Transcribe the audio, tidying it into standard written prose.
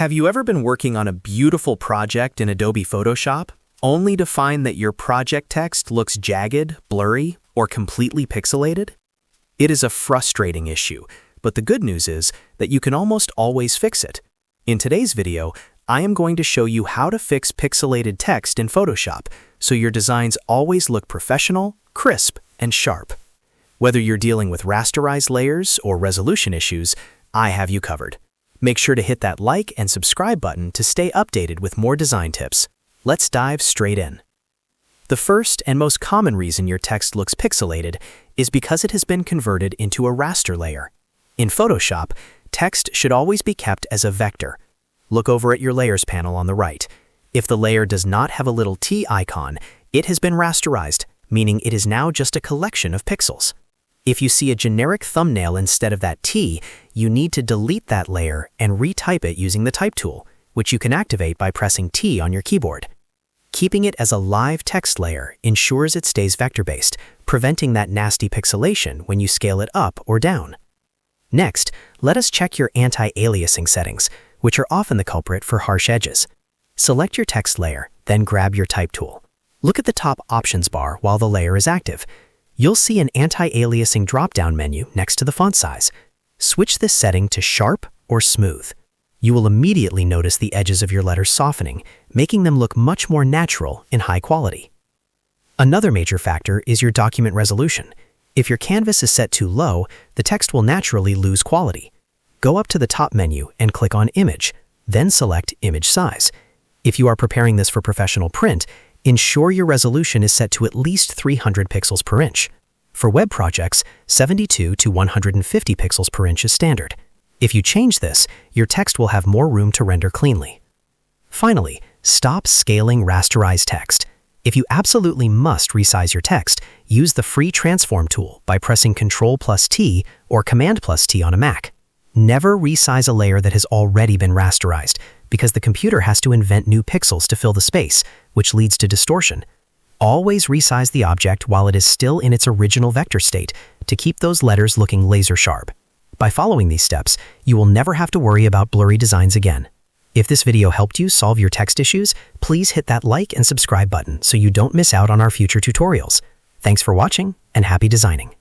Have you ever been working on a beautiful project in Adobe Photoshop, only to find that your project text looks jagged, blurry, or completely pixelated? It is a frustrating issue, but the good news is that you can almost always fix it. In today's video, I am going to show you how to fix pixelated text in Photoshop so your designs always look professional, crisp, and sharp. Whether you're dealing with rasterized layers or resolution issues, I have you covered. Make sure to hit that like and subscribe button to stay updated with more design tips. Let's dive straight in. The first and most common reason your text looks pixelated is because it has been converted into a raster layer. In Photoshop, text should always be kept as a vector. Look over at your Layers panel on the right. If the layer does not have a little T icon, it has been rasterized, meaning it is now just a collection of pixels. If you see a generic thumbnail instead of that T, you need to delete that layer and retype it using the Type tool, which you can activate by pressing T on your keyboard. Keeping it as a live text layer ensures it stays vector-based, preventing that nasty pixelation when you scale it up or down. Next, let us check your anti-aliasing settings, which are often the culprit for harsh edges. Select your text layer, then grab your Type tool. Look at the top options bar while the layer is active. You'll see an anti-aliasing drop-down menu next to the font size. Switch this setting to sharp or smooth. You will immediately notice the edges of your letters softening, making them look much more natural and high quality. Another major factor is your document resolution. If your canvas is set too low, the text will naturally lose quality. Go up to the top menu and click on Image, then select Image Size. If you are preparing this for professional print, ensure your resolution is set to at least 300 pixels per inch. For web projects, 72 to 150 pixels per inch is standard. If you change this, your text will have more room to render cleanly. Finally, stop scaling rasterized text. If you absolutely must resize your text, use the free Transform tool by pressing Ctrl+T or Command+T on a Mac. Never resize a layer that has already been rasterized, because the computer has to invent new pixels to fill the space, which leads to distortion. Always resize the object while it is still in its original vector state to keep those letters looking laser sharp. By following these steps, you will never have to worry about blurry designs again. If this video helped you solve your text issues, please hit that like and subscribe button so you don't miss out on our future tutorials. Thanks for watching and happy designing.